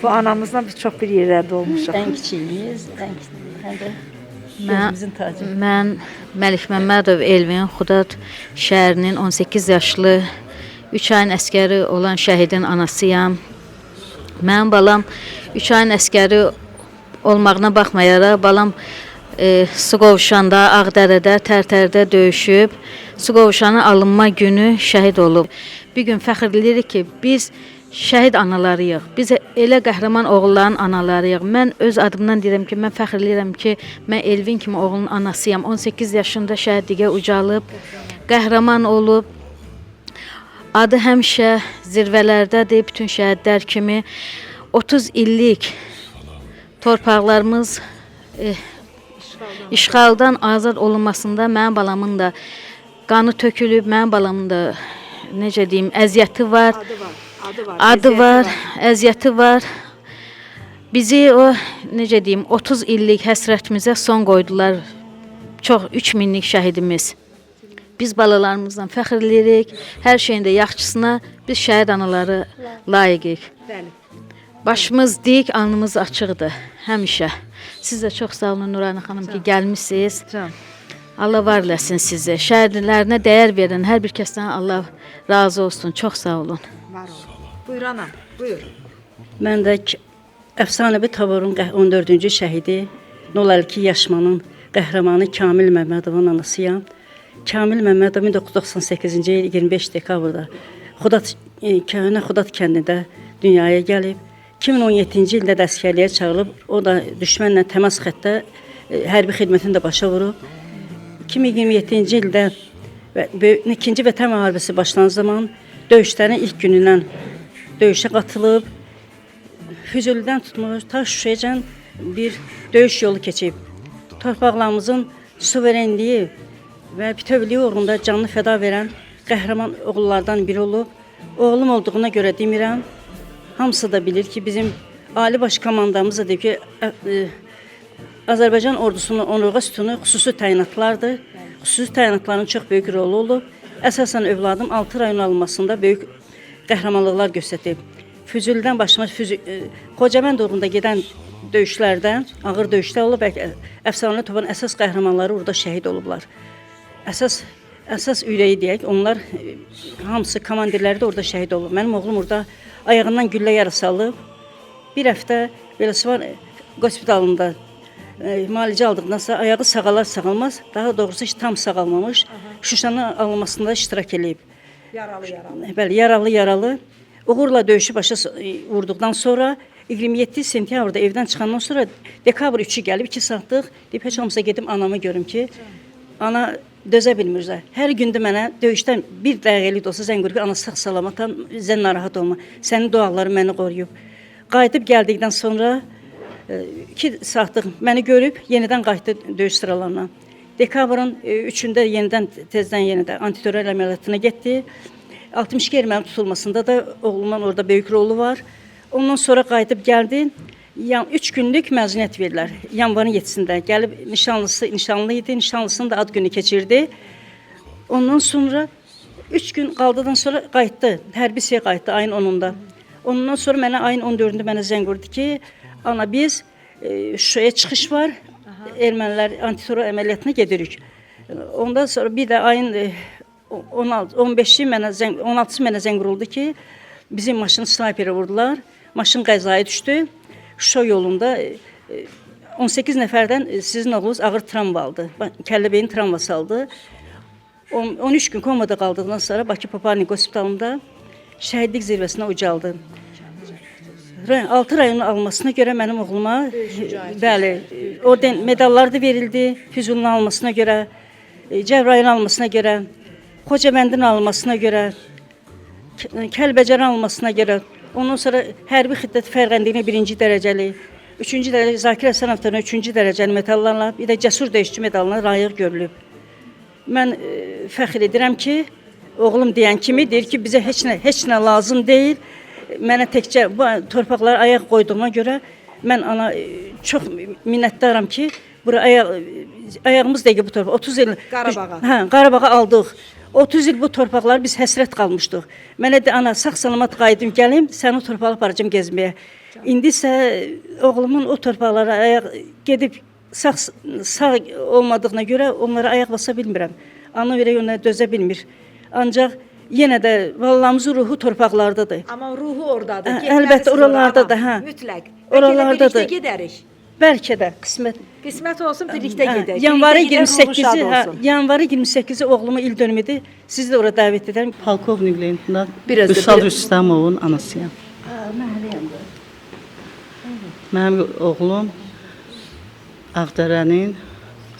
Bu anamızla biz çox bir yerlərdə olmuşuq. Ən kiçiyimiz, ən kiçiyimiz. Mən Məlik Məmmədov Elvin Xudad şəhərinin 18 yaşlı 3 ayın əskəri olan şəhidin anasıyam. Mənim balam 3 ayın əskəri olmağına baxmayaraq, balam Suqovuşanda, Ağdərədə, Tərtərdə döyüşüb, Suqovuşanın alınma günü şəhid olub. Bir gün fəxr edirik ki, biz şəhid analarıyıq. Biz elə qəhrəman oğulların analarıyıq. Mən öz adımdan deyirəm ki, mən fəxr edirəm ki, mən Elvin kimi oğlunun anasıyam. 18 yaşında şəhidliyə ucalıb, qəhrəman olub. Adı həmişə zirvələrdədir, bütün şəhidlər kimi. 30 illik torpaqlarımız işğaldan azad olunmasında mənim balamın da qanı tökülüb, mənim balamın da necə deyim, əziyyəti var. Adı var, əziyyəti var. Bizi o, necə deyim, 30 illik həsrətimizə son qoydular. Çox 3000-lik şəhidimiz. Biz balalarımızdan fəxr edirik. Hər şeyin də yaxşısına biz şəhid anaları layiqik. Başımız dik, alnımız açıqdır həmişə. Siz də çox sağ olun Nurani xanım ki, gəlmişsiniz. Allah var eləsin sizi. Şəhidlərinə dəyər verən hər bir kəsdən Allah razı olsun. Çox sağ olun. Buyur anam, buyur. Mən də əfsanəvi taborun 14-cü şəhidi 02 yaşmanın qəhrəmanı Kamil Məmmədovun anasıyam. Kamil Məmmədov 1998-ci il 25 dekabrda Köhnə Xudad kəndində dünyaya gəlib. 2017-ci ildə də əsgərliyə çağırılıb, o da düşmənlə təmas xəttə hərbi xidmətini də başa vurub. 2027-ci ildə İkinci Vətən müharibəsi başlanan zaman döyüşlərin ilk günündən döyüşə qatılıb, Füzulidən tutmuş, ta Şuşayacan bir döyüş yolu keçib. Torpaqlarımızın suverenliyi və bütövlüyü uğrunda canını fəda verən qəhrəman oğullardan biri olub. Oğlum olduğuna görə demirəm, hamısı da bilir ki, bizim Ali Baş Komandamız da deyib ki, Azərbaycan ordusunun onurğa sütunu xüsusi təyinatlardır. Xüsusi təyinatların çox böyük rolu olub. Əsasən övladım 6 rayon alınmasında böyük qəhrəmanlıqlar göstərib. Füzulidən başlamış, Xocavənd uğrunda gedən döyüşlərdən, ağır döyüşlər olub, əfsanəli topan əsas qəhrəmanları orada şəhid olublar. Əsas ürəyi deyək, onlar hamısı komandirləri də orada şəhid olub. Mənim oğlum orada ayağından güllə yarası alıb. Bir həftə Velospar hospitalında müalicə aldıqdan sonra ayağı sağalar sağalmaz, daha doğrusu heç tam sağalmamış, Şuşanın alınmasında iştirak edib. Bəli, yaralı. Uğurla döyüşü başa vurduqdan sonra 27 sentyabrda evdən çıxandan sonra dekabr 3-ü gəlib 2 saatlıq deyib heç olmasa gedim anamı görüm ki, ana dözə bilmirsə. Hər gündə mənə döyüşdən bir dəqiqəlik də olsa zəng vurur ki, ana sağ salamatam, sən narahat olma. Sənin duaları məni qoruyub. Qayıdıb gəldikdən sonra 2 saatlıq məni görüb yenidən qayıtdı döyüş sıralarına. Dekabrın 3-ündə yenidən antiterror əməliyyatına getdi. 62 erməni tutulmasında da oğlumdan orada böyük rolu var. Ondan sonra qayıdıb gəldi. 3 günlük məzuniyyət verdilər. Yanvarın 7-sində gəlib nişanlı idi. Nişanlısının da ad günü keçirdi. Ondan sonra 3 gün qaldıqdan sonra qayıtdı. Hərbisiyə qayıtdı ayın 10-unda. Ondan sonra mənə ayın 14-də mənə zəng vurdu ki, ana biz Şuşaya çıxış var. Ermənilər antiterror əməliyyatına gedirik. Ondan sonra bir də ayın 16-sı mənə zəng vuruldu ki, bizim maşını snayperə vurdular. Maşın qəzaya düşdü. Şuşa yolunda 18 nəfərdən sizin oğlunuz ağır travma aldı. Kəlləbeyin travması aldı. 13 gün komada qaldıqdan sonra Bakı Paparnik Hospitalında şəhidlik zirvəsinə ucaldı. 6 rayonun almasına görə mənim oğluma bəli, orden medallar da verildi. Füzulun almasına görə, Cəbrayılın almasına görə, Xocabəndin almasına görə, Kəlbəcərin almasına görə, ondan sonra hərbi xiddət fərqəndiyinə 1-ci dərəcəli, 3-cü dərəcəli Zakir Həsənovdan 3-cü dərəcəli medallarla, bir də cəsur döyüşçü medalına layiq görülüb. Mən fəxr edirəm ki, oğlum deyən kimi deyir ki, bizə heç nə lazım deyil. Mənə təkcə bu torpaqlara ayaq qoyduğuma görə mən ana çox minnətdaram ki, bura ayağımız dəqiq bu torpaq 30 il Qarabağa aldıq. 30 il bu torpaqları biz həsrət qalmışdıq. Mənə də ana sağ-salamat qayıdım gəlim, səni o torpağı aparacağam gəzməyə. İndi isə oğlumun o torpaqlara ayaq gedib sağ olmadığına görə onlara ayaq basa bilmirəm. Ana ürək ona dözə bilmir. Ancaq yenə də vallahamızın ruhu torpaqlardadır. Amma ruhu oradadır. Əlbəttə oralardadır, hə. Mütləq. Oralardadır. Birlikdə gedərik. Bəlkə də qismət. Qismət olsun, birlikdə gedək. Yanvarın 28-i oğlumun il dönümüdür. Sizi də ora dəvət edirəm. Polkovnik Leytenant Vüsal Rüstəmovun anasıyam. Mənim oğlum Ağdərənin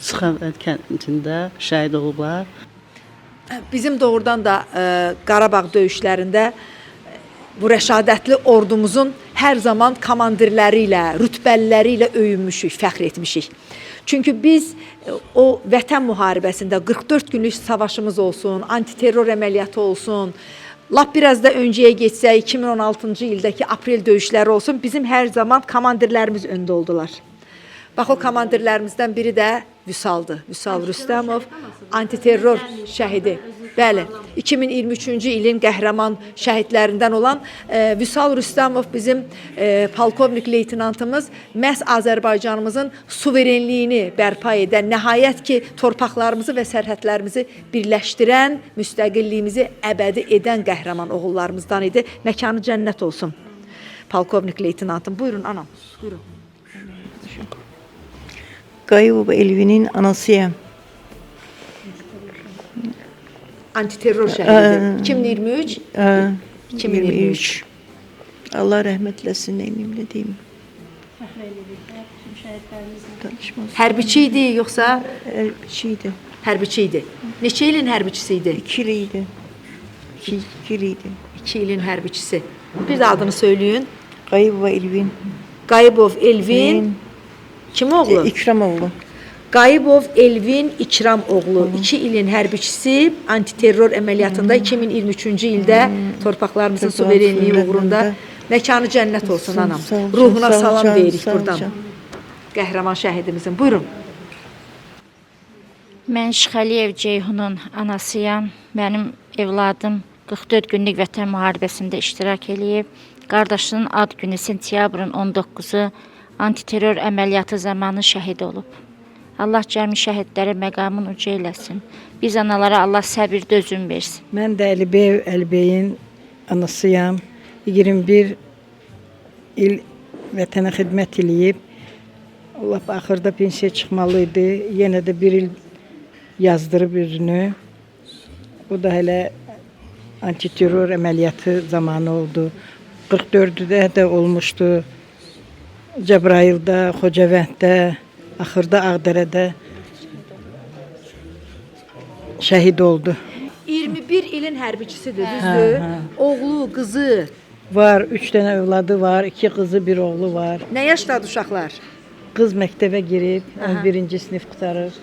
Sıxavət kəndində şəhid olublar. Bizim doğrudan da Qarabağ döyüşlərində bu rəşadətli ordumuzun hər zaman komandirləri ilə, rütbəliləri ilə öyünmüşük, fəxr etmişik. Çünki biz o vətən müharibəsində 44 günlük savaşımız olsun, antiterror əməliyyatı olsun, lap biraz da öncəyə geçsək, 2016-cı ildəki aprel döyüşləri olsun, bizim hər zaman komandirlərimiz öndə oldular. Bax, o komandirlərimizdən biri də Vüsaldır. Vüsal Rüstəmov, antiterror şəhidi. Bəli, 2023-cü ilin qəhrəman şəhidlərindən olan Vüsal Rüstəmov bizim polkovnik leytenantımız məhz Azərbaycanımızın suverenliyini bərpa edən, nəhayət ki, torpaqlarımızı və sərhədlərimizi birləşdirən, müstəqilliyimizi əbədi edən qəhrəman oğullarımızdan idi. Məkanı cənnət olsun. Polkovnik leytenantım, buyurun anam, buyurun. Qayıbov Elvin'in anasıyam. Antiterror şəhidi. 2023? 2023. Allah rəhmət eləsin, neyimlə deyim. Hərbiçi idi, yoxsa? Hərbiçi idi. Hərbiçi idi. Neçə ilin hərbiçisi idi? 2 il idi. 2 il idi. 2 ilin hərbiçisi. Bir də adını söyləyin. Qayıbov Elvin. Qayıbov Elvin. Kim oğlu? İkramoğlu. Qayıbov Elvin İkramoğlu. 2 ilin hərbiçisi, antiterror əməliyyatında 2023-cü ildə torpaqlarımızın suverenliyi uğrunda. Məkanı cənnət olsun anam. Ruhuna salam deyirik buradan. Qəhrəman şəhidimizin. Buyurun. Mən Şıxəliyev Ceyhunun anasıyam. Mənim evladım 44 günlük vətən müharibəsində iştirak eləyib. Qardaşının ad günü sentyabrın 19-u antiterror əməliyyatı zamanı şəhid olub. Allah cəmi şəhidlərə məqamın uca eləsin. Biz analara Allah səbir dözüm versin. Mən də Əlibeyin anasıyam. 21 il vətənə xidmət eləyib. Lap axırda pensiya çıxmalı idi. Yenə də 1 il yazdırıb özünü. O da hələ antiterror əməliyyatı zamanı oldu. 44-də də olmuşdu. Cəbrayılda, Xocavənddə, axırda Ağdərədə şəhid oldu. 21 ilin hərbiçisidir, düzdür? Oğlu, qızı. Var, 3 dənə övladı var, 2 qızı, 1 oğlu var. Nə yaşdadır uşaqlar? Qız məktəbə girib, 11-ci sinif qurtarır.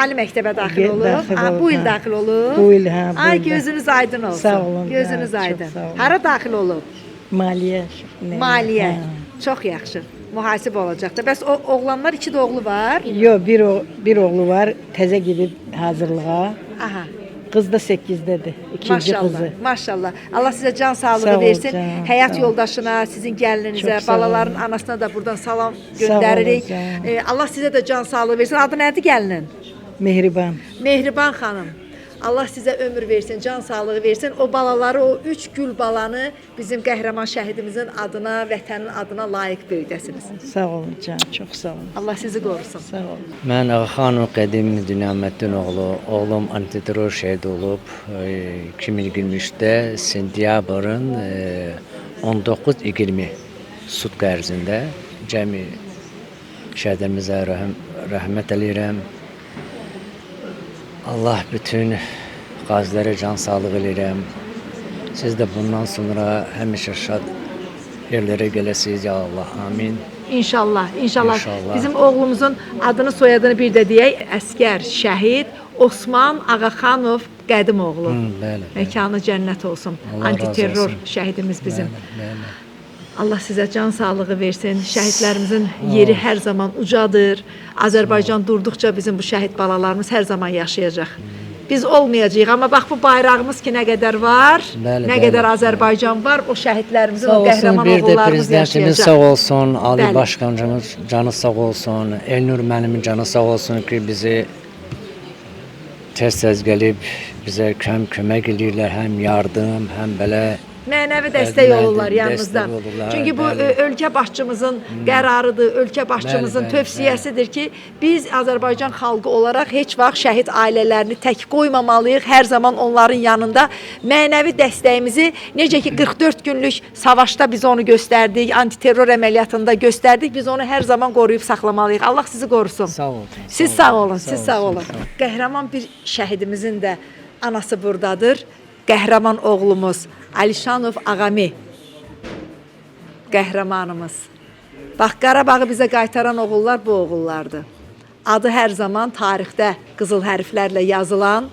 Ali məktəbə daxil olub. Bu il daxil olub. Bu il, hə. Ay, gözünüz aydın olsun. Sağ olun. Gözünüz aydın. Hara daxil olub? Maliyyə. Maliyyə. Çox yaxşı. Mühasib olacaq da. Bəs oğlanlar 2 də oğlu var? Yox, bir oğlu var, təzə gedib hazırlığa. Aha. Qız da 8-dədir, ikinci qızı. Maşallah. Allah sizə can sağlığı versin. Həyat yoldaşına, sizin gəlininizə, balaların anasına da buradan salam göndəririk. Allah sizə də can sağlığı versin. Adı nədir gəlinin? Mehriban. Mehriban xanım. Allah sizə ömür versin, can sağlığı versin. O balaları, o 3 gül balanı bizim qəhrəman şəhidimizin adına, vətənin adına layiq böyüdəsiniz. Sağ olun can, çox sağ olun. Allah sizi qorusun. Sağ olun. Mən Ağaxanov Qədim Dünyaməddin oğlu, oğlum antiterror şəhid olub 2023-də sentyabrın 19-20 sutq ərzində cəmi şəhidlərimizə rəhmət eləyirəm. Allah bütün qazilərə can sağlığı eləyirəm. Siz də bundan sonra həmişə şad yerlərə gələsiniz ya Allah. Amin. İnşallah, inşallah. İnşallah. Bizim oğlumuzun adını, soyadını bir də deyək. Əskər, şəhid Osman Ağaxanov Qədimoğlu. Bəli. Məkanı cənnət olsun. Allah razı Antiterror olsun. şəhidimiz bizim. Bəli. Allah sizə can sağlığı versin. Şəhidlərimizin yeri hər zaman ucadır. Azərbaycan durduqca bizim bu şəhid balalarımız hər zaman yaşayacaq. Biz olmayacağıq, amma bax bu bayrağımız ki nə qədər var, Bəli, nə bəli, qədər Azərbaycan var, o şəhidlərimizin, Sağ o olsun, qəhrəman bir də oğullarımız prezidentimiz yaşayacaq. sağ olsun, Ali Bəli. Başkanımız canı sağ olsun, Elnur müəllimin canı sağ olsun ki bizi tez-tez gəlib bizə kömək edirlər, həm yardım, həm belə Mənəvi dəstək Bəli, olurlar dəstək yanımızdan. olurlar, Çünki bu bəli. ölkə başçımızın qərarıdır, ölkə başçımızın Bəli, bəli, tövsiyəsidir ki, biz Azərbaycan xalqı olaraq heç vaxt şəhid ailələrini tək qoymamalıyıq. Hər zaman onların yanında mənəvi dəstəyimizi, necə ki 44 günlük savaşda biz onu göstərdik, antiterror əməliyyatında göstərdik, biz onu hər zaman qoruyub saxlamalıyıq. Allah sizi qorusun. sağ olun. Siz sağ olun, siz sağ olun. Qəhrəman bir şəhidimizin də anası buradadır. Qəhrəman oğlumuz Alişanov Ağami. Qəhrəmanımız. Bax, Qarabağı bizə qaytaran oğullar bu oğullardır. Adı hər zaman tarixdə qızıl hərflərlə yazılan,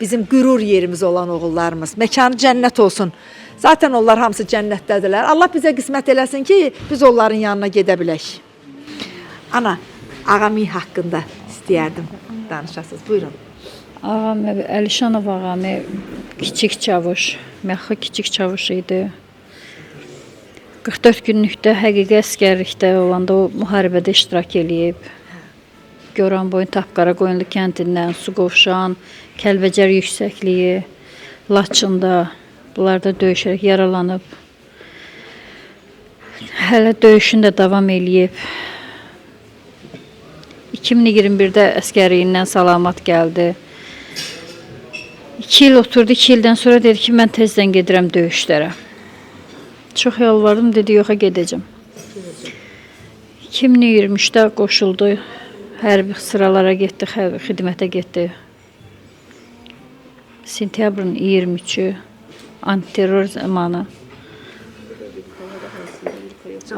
bizim qürur yerimiz olan oğullarımız. Məkanı cənnət olsun. Zaten onlar hamısı cənnətdədirlər. Allah bizə qismət eləsin ki, biz onların yanına gedə bilək. Ana, Ağami haqqında istəyərdim danışasınız. Buyurun. Ağam Əlişanov ağamı kiçik çavuş, məxi kiçik çavuş idi. 44 günlükdə həqiqi əskərlikdə olanda o müharibədə iştirak eləyib. Goranboyun Tapqaraqoyunlu kəndindən Suqovşan, Kəlbəcər yüksəkliyi, Laçında bunlarda döyüşərək yaralanıb. Hələ döyüşün də davam eləyib. 2021-də əskərliyindən salamat gəldi. 2 il oturdu, 2 ildən sonra dedi ki, mən tezdən gedirəm döyüşlərə. Çox yalvardım, dedi, yoxa gedəcəm. 2023-də qoşuldu, hərbi sıralara getdi, xidmətə getdi. Sentyabrın 23-ü, antiterror zamanı,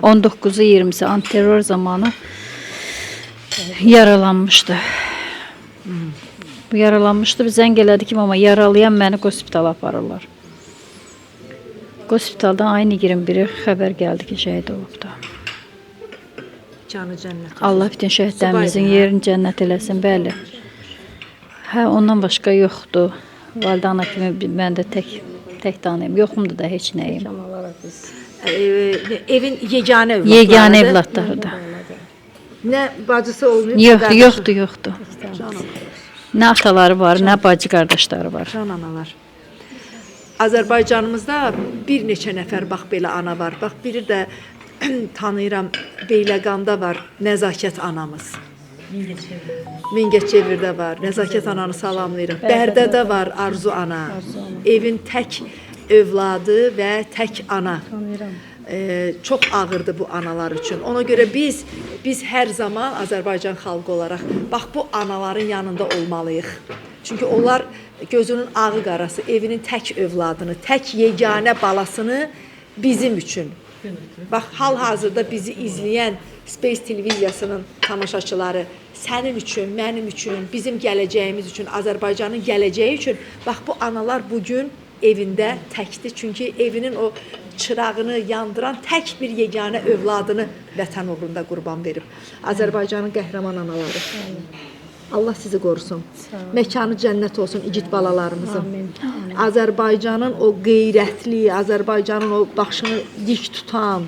19-u 20-si antiterror zamanı yaralanmışdı. Yaralanmışdı, zəng elədi ki, amma yaralayan məni hospitala aparırlar. Hospitaldan ayın 21-i xəbər gəldi ki, şəhid olub da. Canı cənnət olsun. Allah bütün şəhidlərimizin yerini cənnət eləsin, bəli. Hə, ondan başqa yoxdur. Validə ana kimi mən də tək tanıyım. Yoxumdur da heç nəyim. Evin yeganə övladlarıdır. Yeganə evladlarıdır. Nə bacısı olmuyor? Yoxdur. Nə ataları var, nə bacı qardaşları var. Can analar. Azərbaycanımızda bir neçə nəfər bax belə ana var. Bax biri də tanıyıram, Beyləqanda var, Nəzakət anamız. Mingəçevirdə var, Nəzakət ananı salamlayırıq. Bərdədə var Arzu ana. Evin tək övladı və tək ana. Çox ağırdır bu analar üçün. Ona görə biz hər zaman Azərbaycan xalqı olaraq bax bu anaların yanında olmalıyıq. Çünki onlar gözünün ağı qarası, evinin tək övladını, tək yeganə balasını bizim üçün. Bax, hal-hazırda bizi izləyən Space televiziyasının tamaşaçıları sənin üçün, mənim üçün, bizim gələcəyimiz üçün, Azərbaycanın gələcəyi üçün bax bu analar bugün evində təkdir. Çünki evinin o çırağını yandıran tək bir yeganə övladını vətən uğrunda qurban verib. Azərbaycanın qəhrəman anaları. Allah sizi qorusun. Məkanı cənnət olsun igid balalarımızın. Azərbaycanın o qeyrətli, Azərbaycanın o başını dik tutan,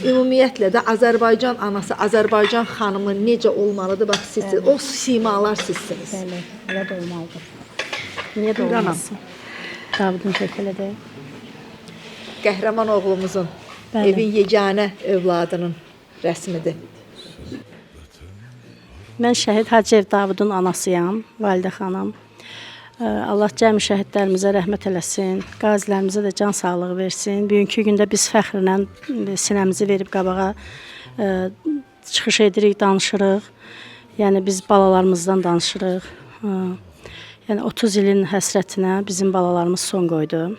ümumiyyətlə də Azərbaycan anası, Azərbaycan xanımı necə olmalıdır? Bax, siz, o simalar sizsiniz. Bəli, elə də olmalıdır. Niyə də Buyur anam. olmasın? Davudun şəkilidir. Qəhrəman oğlumuzun, Bəli. evin yeganə övladının rəsmidir. Mən şəhid Hacı Davudun anasıyam, Validə xanım. Allah cəmi şəhidlərimizə rəhmət eləsin, qazilərimizə də can sağlığı versin. Bugünkü gündə biz fəxrlə sinəmizi verib qabağa çıxış edirik, danışırıq. Yəni biz balalarımızdan danışırıq. Yəni 30 ilin həsrətinə bizim balalarımız son qoydu.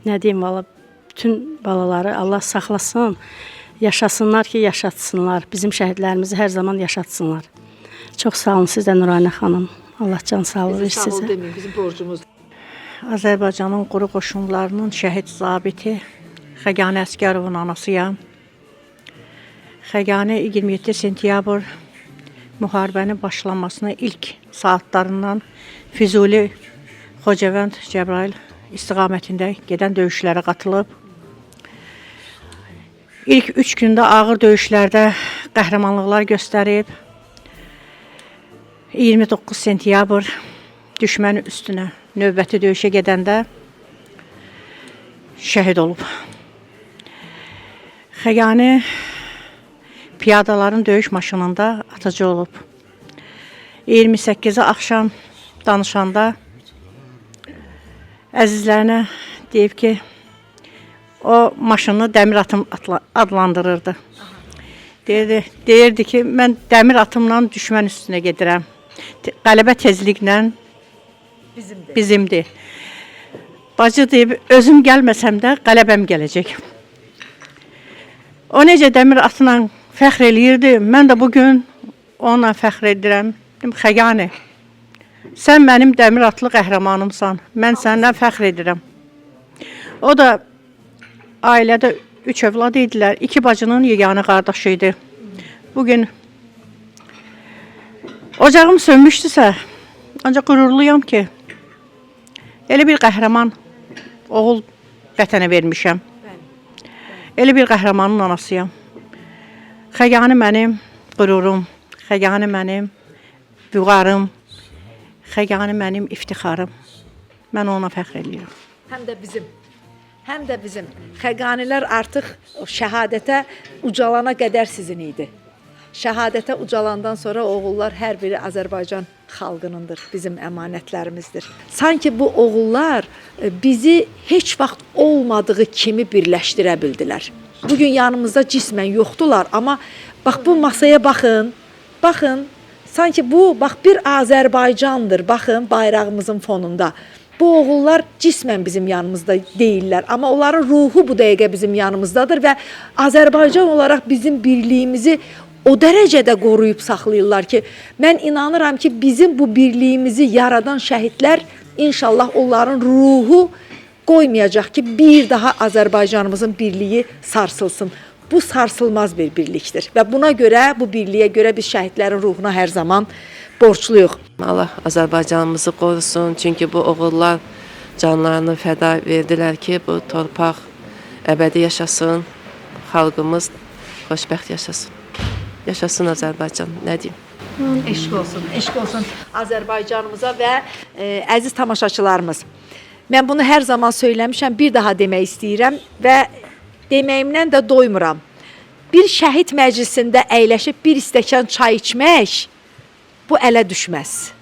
Nə deyim valla, bütün balaları Allah saxlasın, yaşasınlar ki, yaşatsınlar. Bizim şəhidlərimizi hər zaman yaşatsınlar. Çox sağ olun siz də Nuranə xanım. Allah can sağlığı versin Sağ ol sizə. deməyin, bizim borcumuzdur. Azərbaycanın quru qoşunlarının şəhid zabiti Xəqani Əsgərovun anasıyam. Xəqani 27 sentyabr müharibənin başlanmasına ilk saatlarından Füzuli, Xocavənd, Cəbrayıl istiqamətində gedən döyüşlərə qatılıb. İlk 3 gündə ağır döyüşlərdə qəhrəmanlıqlar göstərib. 29 sentyabr düşmənin üstünə növbəti döyüşə gedəndə şəhid olub. Xəqani piyadaların döyüş maşınında atıcı olub. 28-i axşam danışanda əzizlərinə deyib ki, o maşını dəmir atım adlandırırdı. Deyirdi ki, mən dəmir atımla düşmən üstünə gedirəm. Qələbə tezliklə bizimdir. Bacı deyib, özüm gəlməsəm də qələbəm gələcək. O necə dəmir atla fəxr eləyirdi, mən də bugün onunla fəxr edirəm. Xəqani, sən mənim dəmir atlı qəhrəmanımsan, mən səndən fəxr edirəm. O da ailədə 3 övlad idilər, 2 bacının yeganə qardaşı idi. Bugün ocağım sönmüşdüsə, ancaq qürurluyam ki, elə bir qəhrəman oğul vətənə vermişəm. Elə bir qəhrəmanın anasıyam. Xəqani mənim qürurum, Xəqani mənim vüqarım, Xəqani mənim iftixarım. Mən ona fəxr edirəm. Həm də bizim Xəqanilər artıq şəhadətə ucalana qədər sizin idi. Şəhadətə ucalandan sonra oğullar hər biri Azərbaycan xalqınındır, bizim əmanətlərimizdir. Sanki bu oğullar bizi heç vaxt olmadığı kimi birləşdirə bildilər. Bugün yanımızda cismən yoxdular, amma bax bu masaya baxın, sanki bu bax bir Azərbaycandır, baxın bayrağımızın fonunda. Bu oğullar cismən bizim yanımızda deyirlər, amma onların ruhu bu dəqiqə bizim yanımızdadır və Azərbaycan olaraq bizim birliyimizi o dərəcədə qoruyub saxlayırlar ki, mən inanıram ki, bizim bu birliyimizi yaradan şəhidlər inşallah onların ruhu qoymayacaq ki, bir daha Azərbaycanımızın birliyi sarsılsın. Bu sarsılmaz bir birlikdir və buna görə, bu birliyə görə biz şəhidlərin ruhuna hər zaman borçluyuq. Allah Azərbaycanımızı qorusun, çünki bu oğullar canlarını fəda verdilər ki, bu torpaq əbədi yaşasın, xalqımız xoşbəxt yaşasın. Yaşasın Azərbaycan, nə deyim? Eşq olsun Azərbaycanımıza və əziz tamaşaçılarımız. Mən bunu hər zaman söyləmişəm, bir daha demək istəyirəm və deməyimdən də doymuram. Bir şəhid məclisində əyləşib bir stəkan çay içmək bu ələ düşməz.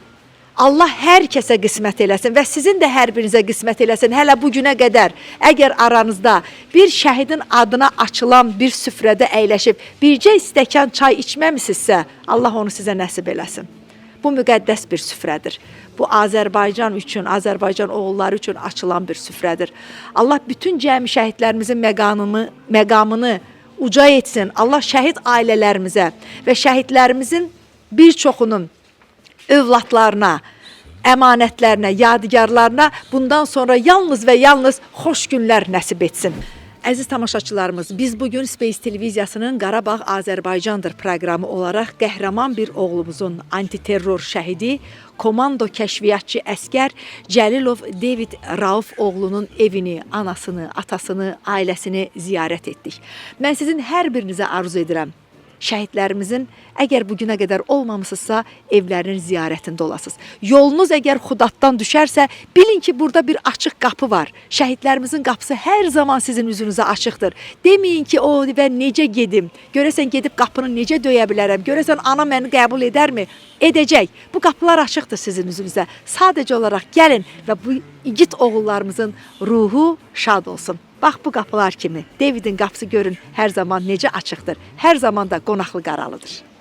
Allah hər kəsə qismət eləsin və sizin də hər birinizə qismət eləsin. Hələ bu günə qədər əgər aranızda bir şəhidin adına açılan bir süfrədə əyləşib bircə stəkan çay içməmisinizsə, Allah onu sizə nəsib eləsin. Bu müqəddəs bir süfrədir. Bu Azərbaycan üçün, Azərbaycan oğulları üçün açılan bir süfrədir. Allah bütün cəmi şəhidlərimizin məqamını uca etsin. Allah şəhid ailələrimizə və şəhidlərimizin bir çoxunun övladlarına, əmanətlərinə, yadigarlarına bundan sonra yalnız və yalnız xoş günlər nəsib etsin. Əziz tamaşaçılarımız, biz bugün Space Televiziyasının Qarabağ Azərbaycandır proqramı olaraq qəhrəman bir oğlumuzun antiterror şəhidi, komando kəşfiyyatçı əskər Cəlilov David Rauf oğlunun evini, anasını, atasını, ailəsini ziyarət etdik. Mən sizin hər birinizə arzu edirəm. şəhidlərimizin əgər bu günə qədər olmamısınızsa, evlərinin ziyarətində olasınız. Yolunuz əgər Xudatdan düşərsə, bilin ki, burada bir açıq qapı var. Şəhidlərimizin qapısı hər zaman sizin üzünüzə açıqdır. Deməyin ki, o və necə gedim? Görəsən gedib qapını necə döyə bilərəm? Görəsən ana məni qəbul edərmi? Edəcək. Bu qapılar açıqdır sizin üzünüzə. Sadəcə olaraq gəlin və bu igid oğullarımızın ruhu şad olsun. Bax bu qapılar kimi. Davidin qapısı görün hər zaman necə açıqdır. Hər zaman da qonaqlı qaralıdır.